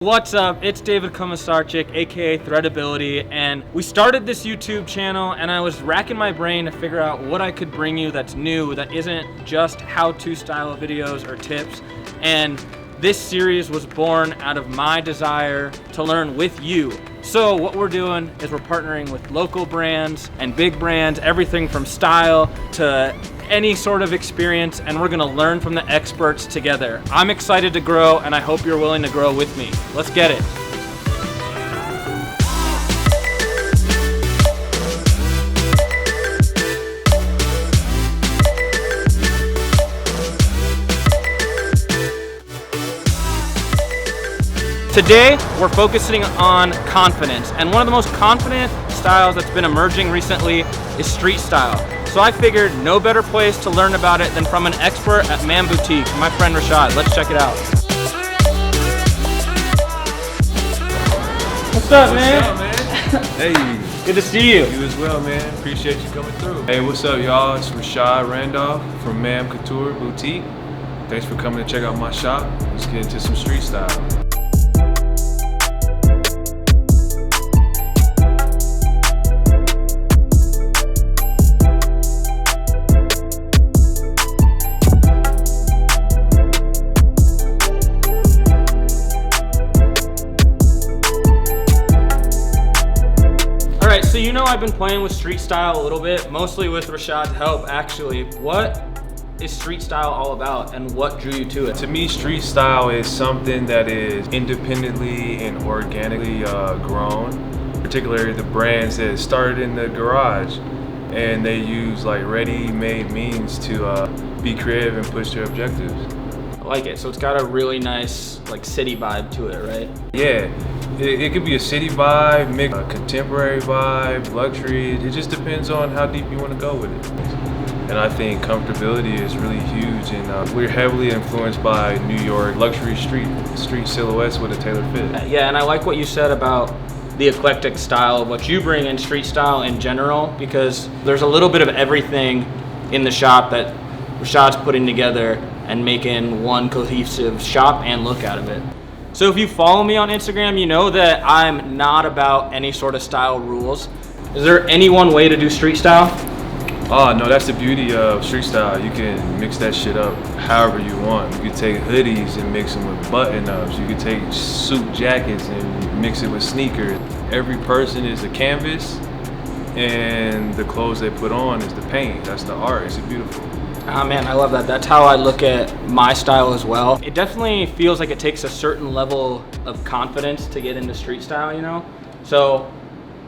What's up? It's David Komisarczyk, aka Threadability, and we started this YouTube channel and I was racking my brain to figure out what I could bring you that's new, that isn't just how-to style videos or tips. And this series was born out of my desire to learn with you. So what we're doing is we're partnering with local brands and big brands, everything from style to any sort of experience, and we're gonna learn from the experts together. I'm excited to grow, and I hope you're willing to grow with me. Let's get it. Today, we're focusing on confidence, and one of the most confident styles that's been emerging recently is street style. So I figured no better place to learn about it than from an expert at Man Boutique, my friend Rashad. Let's check it out. What's up, man? What's up, man? Hey. Good to see you. You as well, man. Appreciate you coming through. Hey, what's up, y'all? It's Rashad Randolph from Man Couture Boutique. Thanks for coming to check out my shop. Let's get into some street style. So you know I've been playing with street style a little bit, mostly with Rashad's help actually. What is street style all about and what drew you to it? To me, street style is something that is independently and organically grown, particularly the brands that started in the garage and they use like ready-made means to be creative and push their objectives. I like it. So it's got a really nice like city vibe to it, right? Yeah. It could be a city vibe, mix a contemporary vibe, luxury. It just depends on how deep you want to go with it. And I think comfortability is really huge, and we're heavily influenced by New York luxury street silhouettes with a tailored fit. Yeah, and I like what you said about the eclectic style of what you bring in street style in general, because there's a little bit of everything in the shop that Rashad's putting together and making one cohesive shop and look out of it. So if you follow me on Instagram, you know that I'm not about any sort of style rules. Is there any one way to do street style? Oh no, that's the beauty of street style. You can mix that shit up however you want. You can take hoodies and mix them with button-ups. You can take suit jackets and mix it with sneakers. Every person is a canvas, and the clothes they put on is the paint. That's the art. It's beautiful. Ah man, I love that. That's how I look at my style as well. It definitely feels like it takes a certain level of confidence to get into street style, you know? So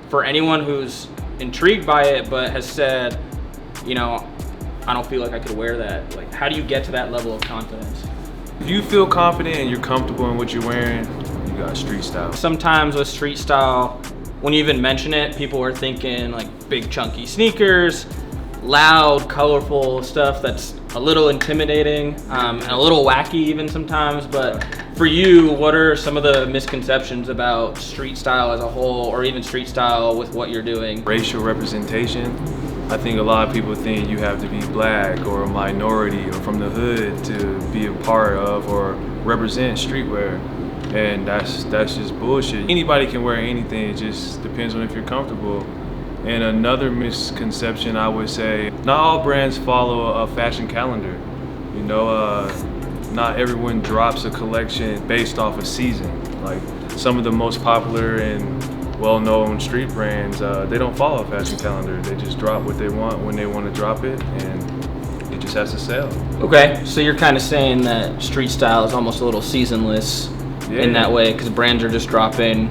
for anyone who's intrigued by it but has said, you know, I don't feel like I could wear that, like how do you get to that level of confidence? If you feel confident and you're comfortable in what you're wearing, you got street style. Sometimes with street style, when you even mention it, people are thinking like big chunky sneakers, loud, colorful stuff that's a little intimidating and a little wacky even sometimes. But for you, what are some of the misconceptions about street style as a whole, or even street style with what you're doing? Racial representation. I think a lot of people think you have to be black or a minority or from the hood to be a part of or represent streetwear. And that's just bullshit. Anybody can wear anything, it just depends on if you're comfortable. And another misconception, I would say, not all brands follow a fashion calendar. You know, not everyone drops a collection based off a season. Like some of the most popular and well-known street brands, they don't follow a fashion calendar. They just drop what they want when they want to drop it, and it just has to sell. Okay, so you're kind of saying that street style is almost a little seasonless in that way, because brands are just dropping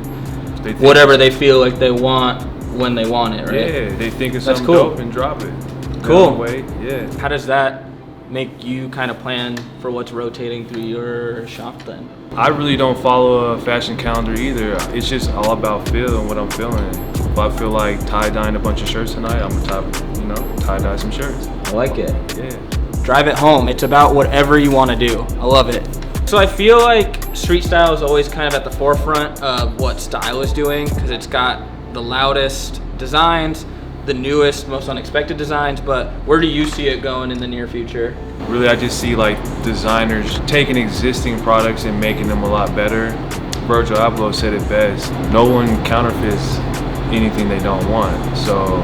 whatever they feel like they want when they want it, right? Yeah, they think it's something cool. dope and drop it. Cool. Wait, yeah. How does that make you kind of plan for what's rotating through your shop then? I really don't follow a fashion calendar either. It's just all about feel and what I'm feeling. If I feel like tie-dyeing a bunch of shirts tonight, I'm gonna tie-dye some shirts. I like it. Yeah. Drive it home. It's about whatever you want to do. I love it. So I feel like street style is always kind of at the forefront of what style is doing, because it's got the loudest designs, the newest, most unexpected designs, but where do you see it going in the near future? Really, I just see like designers taking existing products and making them a lot better. Virgil Abloh said it best. No one counterfeits anything they don't want. So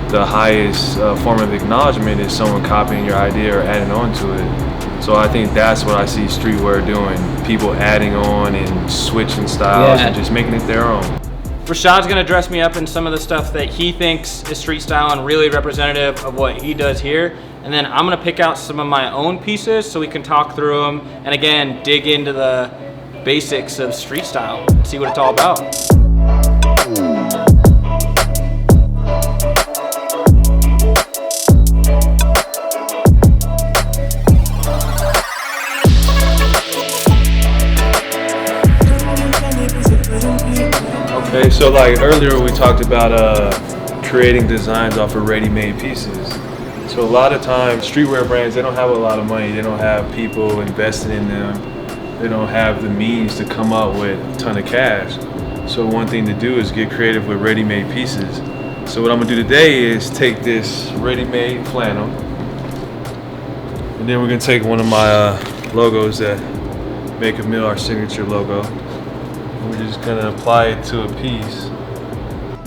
the highest form of acknowledgement is someone copying your idea or adding on to it. So I think that's what I see streetwear doing. People adding on and switching styles and just making it their own. Rashad's gonna dress me up in some of the stuff that he thinks is street style and really representative of what he does here. And then I'm gonna pick out some of my own pieces so we can talk through them and again, dig into the basics of street style and see what it's all about. Okay, so like earlier we talked about creating designs off of ready-made pieces. So a lot of times streetwear brands, they don't have a lot of money, they don't have people investing in them, they don't have the means to come up with a ton of cash. So one thing to do is get creative with ready-made pieces. So what I'm gonna do today is take this ready-made flannel, and then we're gonna take one of my logos that make a mill, our signature logo. We're just gonna apply it to a piece.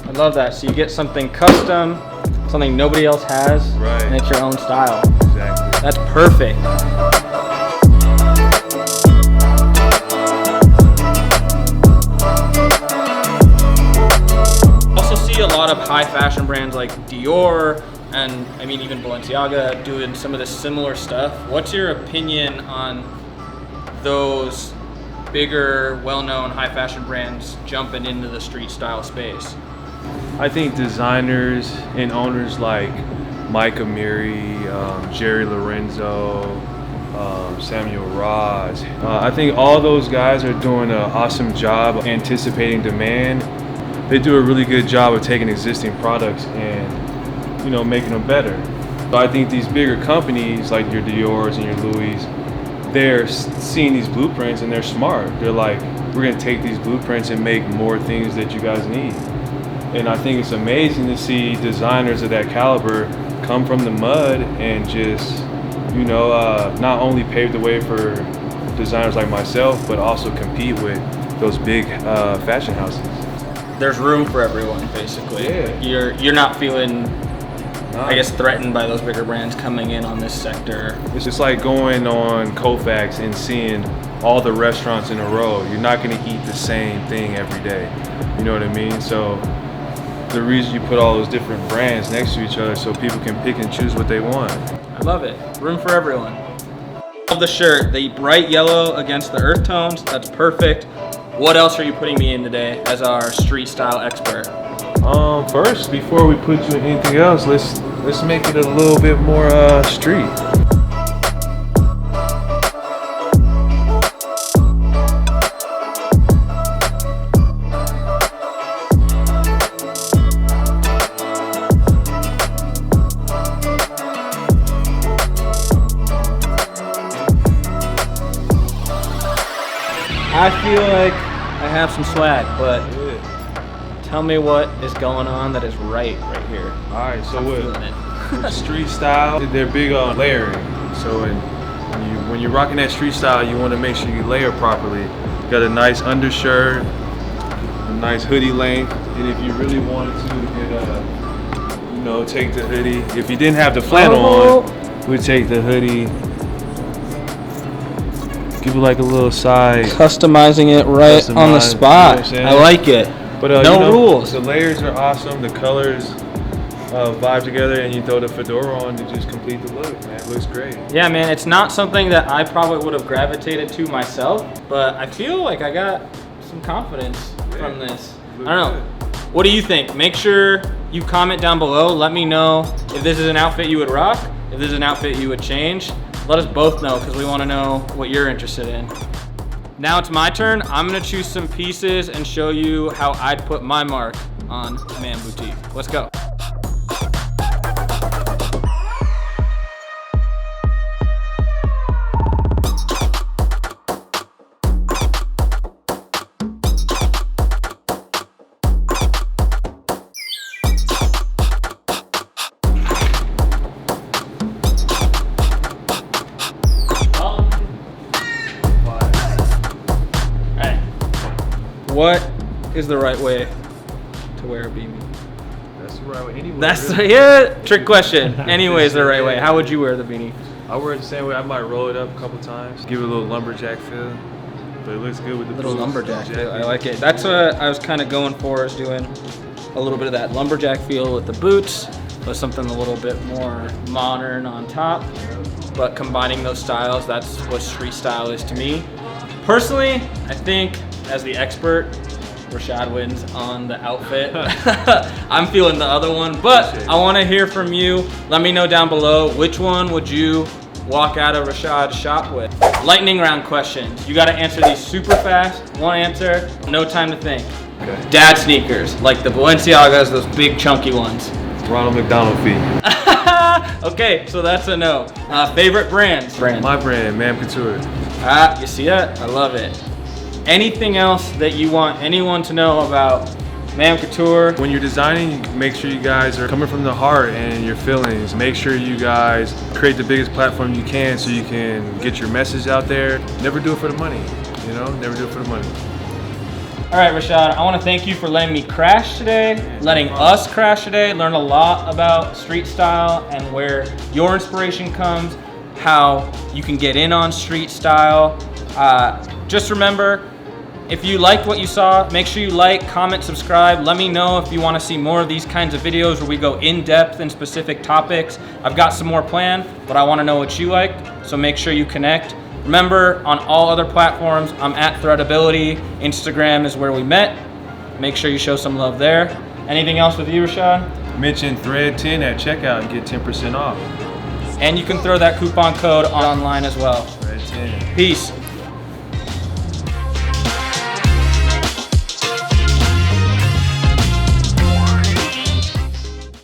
I love that. So you get something custom, something nobody else has, right, and it's your own style. Exactly. That's perfect. Also see a lot of high fashion brands like Dior and I mean even Balenciaga doing some of this similar stuff. What's your opinion on those bigger, well-known high fashion brands jumping into the street style space? I think designers and owners like Mike Amiri, Jerry Lorenzo, Samuel Ross, I think all those guys are doing an awesome job of anticipating demand. They do a really good job of taking existing products and, you know, making them better. So I think these bigger companies like your Dior's and your Louis, they're seeing these blueprints and they're smart. They're like, we're gonna take these blueprints and make more things that you guys need. And I think it's amazing to see designers of that caliber come from the mud and just, you know, not only pave the way for designers like myself, but also compete with those big fashion houses. There's room for everyone, basically. Yeah. You're not feeling, I guess, threatened by those bigger brands coming in on this sector. It's just like going on Kofax and seeing all the restaurants in a row. You're not gonna eat the same thing every day. You know what I mean? So the reason you put all those different brands next to each other so people can pick and choose what they want. I love it. Room for everyone. Love the shirt, the bright yellow against the earth tones. That's perfect. What else are you putting me in today as our street style expert? First, before we put you in anything else, let's make it a little bit more street. I feel like I have some swag, but tell me what is going on that is right here. All right, so with street style, they're big on layering. So when you're rocking that street style, you want to make sure you layer properly. You got a nice undershirt, a nice hoodie length, and if you really wanted to, you could, you know, take the hoodie. If you didn't have the flannel on, we'd take the hoodie. Give it like a little side. Customizing it right on the spot. You know I like it. But no you know, rules. The layers are awesome. The colors vibe together, and you throw the fedora on to just complete the look, man. It looks great. Yeah, man. It's not something that I probably would have gravitated to myself, but I feel like I got some confidence from this. I don't know. What do you think? Make sure you comment down below. Let me know if this is an outfit you would rock, if this is an outfit you would change. Let us both know because we want to know what you're interested in. Now it's my turn. I'm gonna choose some pieces and show you how I'd put my mark on Man Boutique. Let's go. What is the right way to wear a beanie? That's the right way. Anyway, That's really. Yeah, trick question. Anyways, the right way. How would you wear the beanie? I wear it the same way. I might roll it up a couple times, give it a little lumberjack feel, but it looks good with the Little boots. lumberjack feel. I like it. That's what I was kind of going for, is doing a little bit of that lumberjack feel with the boots, with something a little bit more modern on top. But combining those styles, that's what street style is to me. Personally, I think as the expert, Rashad wins on the outfit. I'm feeling the other one, but I want to hear from you. Let me know down below, which one would you walk out of Rashad's shop with? Lightning round questions. You got to answer these super fast. One answer, no time to think. Okay. Dad sneakers, like the Balenciagas, those big chunky ones. Ronald McDonald fee. Okay, so that's a no. Favorite brands? My brand, Mam Couture. You see that? I love it. Anything else that you want anyone to know about Mam Couture? When you're designing, make sure you guys are coming from the heart and your feelings. Make sure you guys create the biggest platform you can so you can get your message out there. Never do it for the money, you know? Never do it for the money. All right, Rashad, I want to thank you for letting me crash today, letting us crash today, learn a lot about street style and where your inspiration comes, how you can get in on street style. Just remember, if you liked what you saw, make sure you like, comment, subscribe. Let me know if you want to see more of these kinds of videos where we go in depth in specific topics. I've got some more planned, but I want to know what you like, so make sure you connect. Remember, on all other platforms, I'm at Threadability. Instagram is where we met. Make sure you show some love there. Anything else with you, Rashad? Mention Thread10 at checkout and get 10% off. And you can throw that coupon code online as well. Thread10. Peace.